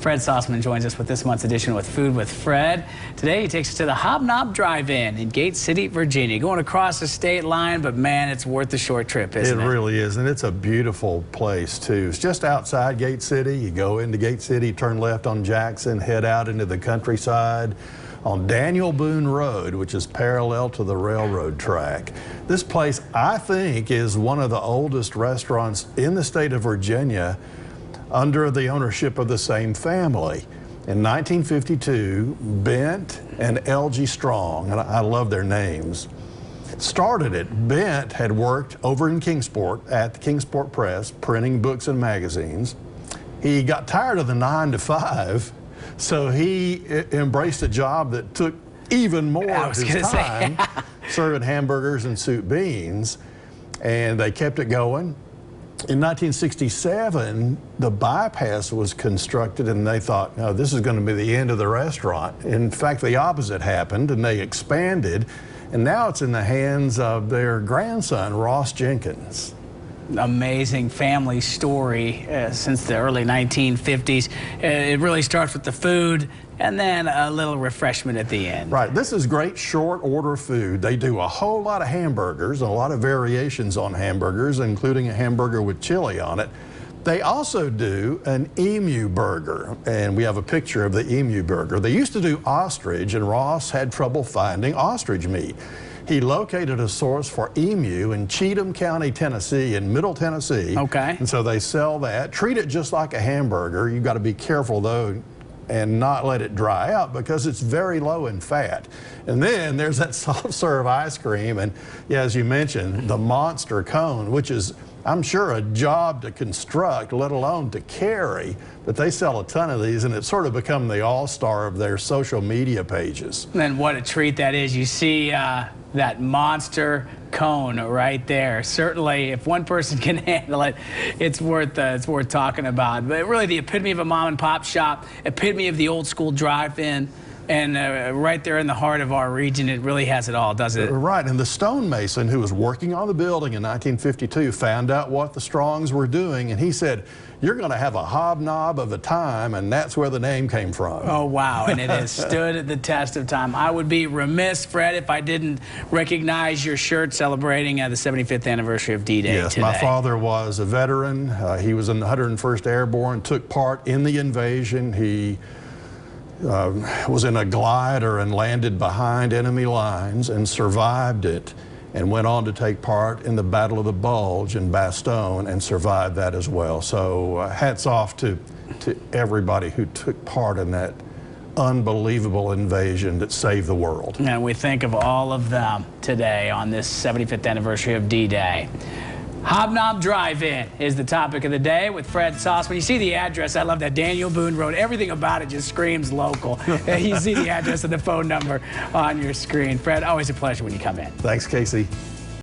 Fred Sauceman joins us with this month's edition with Food with Fred. Today he takes us to the Hob-Nob Drive-In in Gate City, Virginia. Going across the state line, but man, it's worth the short trip, isn't it? It really is, and it's a beautiful place too. It's just outside Gate City. You go into Gate City, turn left on Jackson, head out into the countryside on Daniel Boone Road, which is parallel to the railroad track. This place, I think, is one of the oldest restaurants in the state of Virginia under the ownership of the same family. In 1952, Bent and L.G. Strong, and I love their names, started it. Bent had worked over in Kingsport at the Kingsport Press, printing books and magazines. He got tired of the 9 to 5, so he embraced a job that took even more of his time, serving hamburgers and soup beans, and they kept it going. In 1967, the bypass was constructed, and they thought, no, this is going to be the end of the restaurant. In fact, the opposite happened, and they expanded, and now it's in the hands of their grandson, Ross Jenkins. Amazing family story since the early 1950s. It really starts with the food and then a little refreshment at the end. Right. This is great short order food. They do a whole lot of hamburgers, a lot of variations on hamburgers, including a hamburger with chili on it. They also do an emu burger, and we have a picture of the emu burger. They used to do ostrich, and Ross had trouble finding ostrich meat. He located a source for emu in Cheatham County, Tennessee, in Middle Tennessee. Okay. And so they sell that. Treat it just like a hamburger. You've got to be careful, though, and not let it dry out because it's very low in fat. And then there's that soft serve ice cream, and yeah, as you mentioned, the monster cone, which is, I'm sure, a job to construct, let alone to carry, but they sell a ton of these, and it's sort of become the all-star of their social media pages. And what a treat that is. You see that monster cone right there. Certainly, if one person can handle it, it's worth talking about. But really, the epitome of a mom-and-pop shop, epitome of the old-school drive-in. And right there in the heart of our region, it really has it all, doesn't it? Right, and the stonemason who was working on the building in 1952 found out what the Strongs were doing, and he said, you're going to have a hobnob of a time, and that's where the name came from. Oh, wow, and it has stood the test of time. I would be remiss, Fred, if I didn't recognize your shirt celebrating the 75th anniversary of D-Day Yes, today. my father was a veteran. He was in the 101st Airborne, took part in the invasion. He was in a glider and landed behind enemy lines and survived it, and went on to take part in the Battle of the Bulge in Bastogne and survived that as well. So hats off to everybody who took part in that unbelievable invasion that saved the world. And we think of all of them today on this 75th anniversary of D-Day. Hob-Nob Drive-In is the topic of the day with Fred Sauceman. You see the address. I love that. Daniel Boone Road. Everything about it just screams local. You see the address and the phone number on your screen. Fred, always a pleasure when you come in. Thanks, Casey.